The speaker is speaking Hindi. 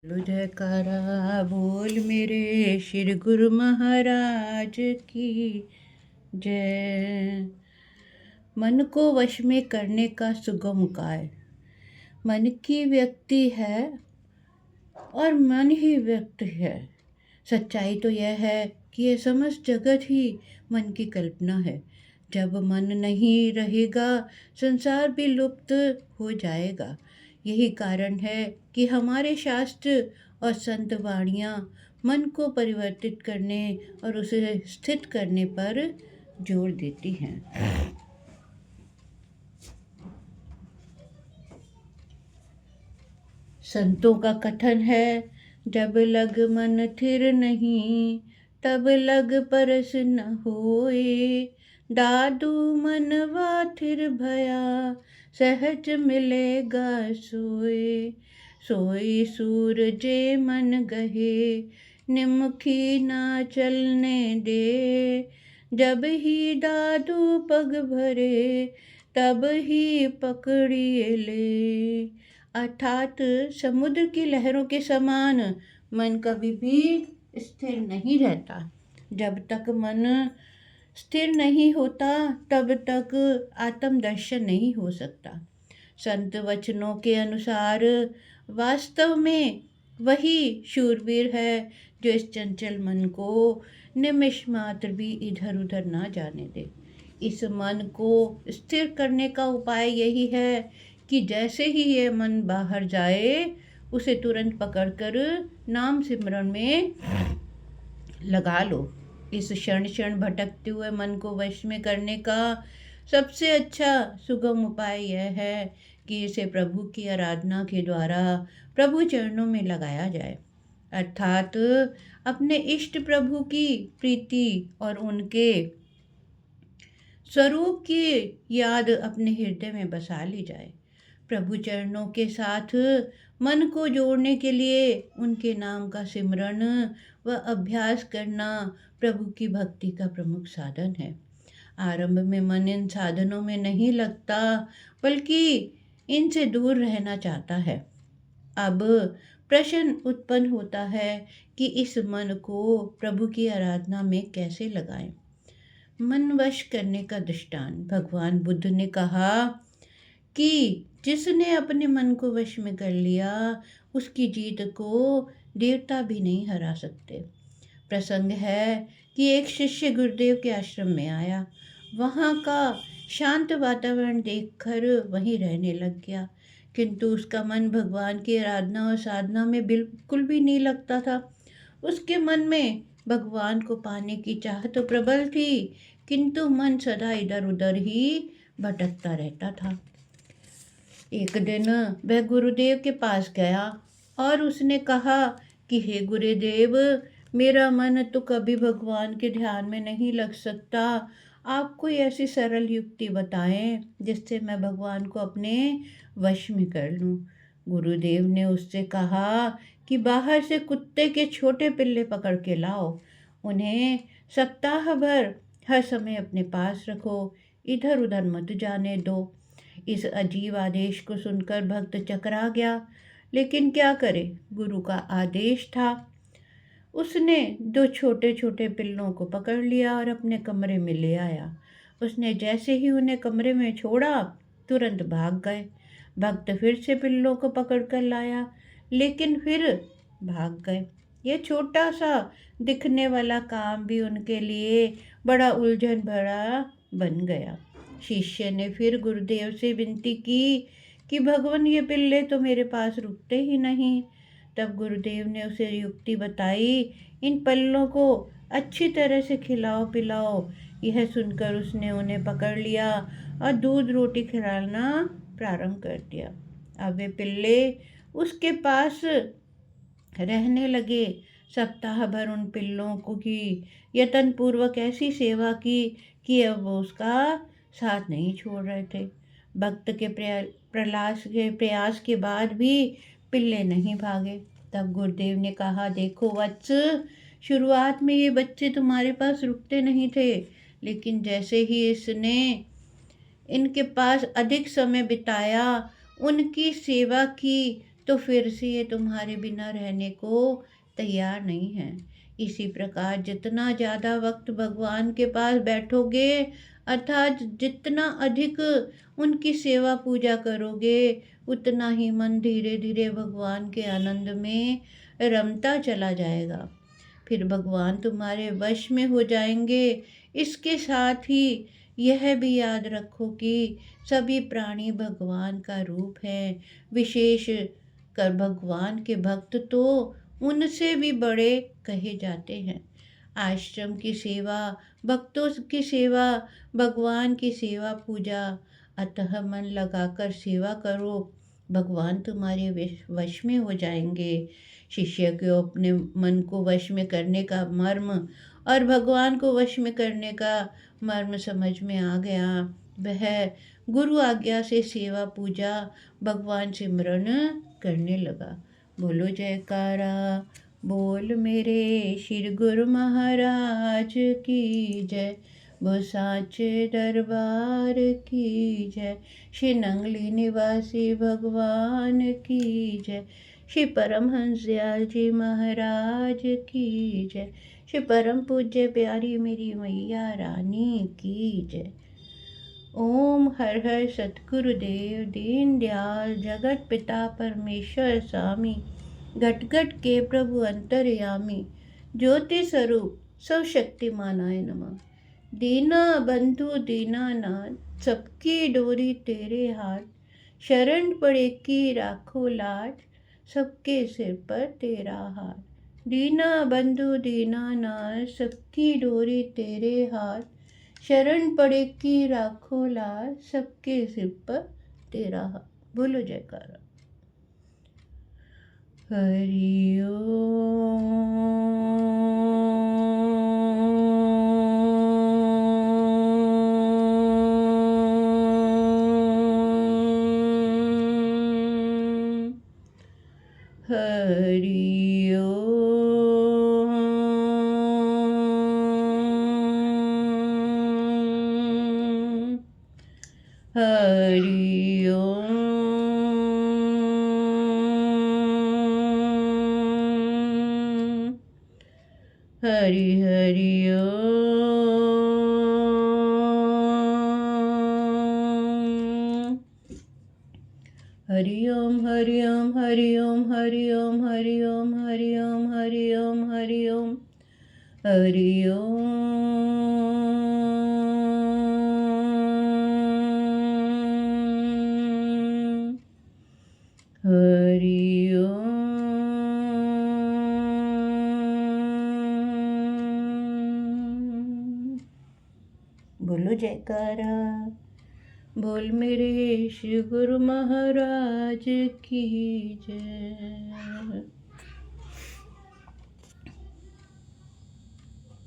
बोलो जयकारा बोल मेरे श्री गुरु महाराज की जय। मन को वश में करने का सुगम उपाय। मन की व्यक्ति है और मन ही व्यक्त है। सच्चाई तो यह है कि यह समस्त जगत ही मन की कल्पना है। जब मन नहीं रहेगा संसार भी लुप्त हो जाएगा। यही कारण है कि हमारे शास्त्र और संत वाणियाँ मन को परिवर्तित करने और उसे स्थित करने पर जोर देती हैं। संतों का कथन है, जब लग मन थिर नहीं तब लग परस न होए। दादू मनवा थिर भया सहज मिलेगा सोए। सोई सूरजे मन गहे निमखी ना चलने दे। जब ही दादू पग भरे तब ही पकड़िए ले। अर्थात समुद्र की लहरों के समान मन कभी भी स्थिर नहीं रहता। जब तक मन स्थिर नहीं होता तब तक आत्मदर्शन नहीं हो सकता। संत वचनों के अनुसार वास्तव में वही शूरवीर है जो इस चंचल मन को निमिष मात्र भी इधर उधर ना जाने दे। इस मन को स्थिर करने का उपाय यही है कि जैसे ही ये मन बाहर जाए उसे तुरंत पकड़कर नाम सिमरन में लगा लो। इस क्षण क्षण भटकते हुए मन को वश में करने का सबसे अच्छा सुगम उपाय यह है कि इसे प्रभु की आराधना के द्वारा प्रभु चरणों में लगाया जाए। अर्थात अपने इष्ट प्रभु की प्रीति और उनके स्वरूप की याद अपने हृदय में बसा ली जाए। प्रभु चरणों के साथ मन को जोड़ने के लिए उनके नाम का सिमरन व अभ्यास करना प्रभु की भक्ति का प्रमुख साधन है। आरंभ में मन इन साधनों में नहीं लगता बल्कि इनसे दूर रहना चाहता है। अब प्रश्न उत्पन्न होता है कि इस मन को प्रभु की आराधना में कैसे लगाएं। मन वश करने का दृष्टांत। भगवान बुद्ध ने कहा कि जिसने अपने मन को वश में कर लिया उसकी जीत को देवता भी नहीं हरा सकते। प्रसंग है कि एक शिष्य गुरुदेव के आश्रम में आया। वहाँ का शांत वातावरण देखकर वहीं रहने लग गया, किंतु उसका मन भगवान की आराधना और साधना में बिल्कुल भी नहीं लगता था। उसके मन में भगवान को पाने की चाह तो प्रबल थी, किंतु मन सदा इधर उधर ही भटकता रहता था। एक दिन वह गुरुदेव के पास गया और उसने कहा कि हे गुरुदेव, मेरा मन तो कभी भगवान के ध्यान में नहीं लग सकता। आप कोई ऐसी सरल युक्ति बताएं जिससे मैं भगवान को अपने वश में कर लूं। गुरुदेव ने उससे कहा कि बाहर से कुत्ते के छोटे पिल्ले पकड़ के लाओ। उन्हें सप्ताह भर हर समय अपने पास रखो, इधर उधर मत जाने दो। इस अजीब आदेश को सुनकर भक्त चकरा गया, लेकिन क्या करे, गुरु का आदेश था। उसने दो छोटे छोटे पिल्लों को पकड़ लिया और अपने कमरे में ले आया। उसने जैसे ही उन्हें कमरे में छोड़ा तुरंत भाग गए। भक्त फिर से पिल्लों को पकड़ कर लाया, लेकिन फिर भाग गए। ये छोटा सा दिखने वाला काम भी उनके लिए बड़ा उलझन भरा बन गया। शिष्य ने फिर गुरुदेव से विनती की कि भगवान, ये पिल्ले तो मेरे पास रुकते ही नहीं। तब गुरुदेव ने उसे युक्ति बताई, इन पल्लों को अच्छी तरह से खिलाओ पिलाओ। यह सुनकर उसने उन्हें पकड़ लिया और दूध रोटी खिलाना प्रारंभ कर दिया। अब वे पिल्ले उसके पास रहने लगे। सप्ताह भर उन पिल्लों को की यत्नपूर्वक ऐसी सेवा की कि अब वो उसका साथ नहीं छोड़ रहे थे। भक्त के प्रयास के बाद भी पिल्ले नहीं भागे। तब गुरुदेव ने कहा, देखो वत्स, शुरुआत में ये बच्चे तुम्हारे पास रुकते नहीं थे, लेकिन जैसे ही इसने इनके पास अधिक समय बिताया, उनकी सेवा की, तो फिर से ये तुम्हारे बिना रहने को तैयार नहीं है। इसी प्रकार जितना ज़्यादा वक्त भगवान के पास बैठोगे, अर्थात जितना अधिक उनकी सेवा पूजा करोगे, उतना ही मन धीरे धीरे भगवान के आनंद में रमता चला जाएगा। फिर भगवान तुम्हारे वश में हो जाएंगे। इसके साथ ही यह भी याद रखो कि सभी प्राणी भगवान का रूप हैं। विशेष कर भगवान के भक्त तो उनसे भी बड़े कहे जाते हैं। आश्रम की सेवा, भक्तों की सेवा, भगवान की सेवा पूजा, अतः मन लगाकर सेवा करो, भगवान तुम्हारे वश में हो जाएंगे। शिष्य को अपने मन को वश में करने का मर्म और भगवान को वश में करने का मर्म समझ में आ गया। वह गुरु आज्ञा से सेवा पूजा, भगवान सिमरन करने लगा। बोलो जयकारा, बोल मेरे श्री गुरु महाराज की जय, वो साचे दरबार की जय, श्री नंगली निवासी भगवान की जय, श्री परमहंस दयाल जी महाराज की जय, श्री परम पूज्य प्यारी मेरी मैया रानी की जय। ओम हर हर सतगुरुदेव दीन दयाल जगत पिता परमेश्वर स्वामी, घट घट के प्रभु अंतर्यामी, ज्योति स्वरूप सब शक्तिमानाय नमः। दीना बंधु दीनानाथ, सबकी डोरी तेरे हाथ, शरण पड़े की राखो लाज, सबके सिर पर तेरा हाथ। दीना बंधु दीनानाथ, सबकी डोरी तेरे हाथ, शरण पड़े की राखो लाज, सबके सिर पर तेरा हाथ। बोलो जयकारा। हरि ओम, हरि ओम, हरि ओम, हरि हरि ओम, हरि ओम हरि ओम हरि ओम हरि ओम हरि ओम हरि ओम हरि ओम हरि ओम हरि ओम, हरि ओम। बोलो जयकारा, बोल मेरे श्री गुरु महाराज की जय।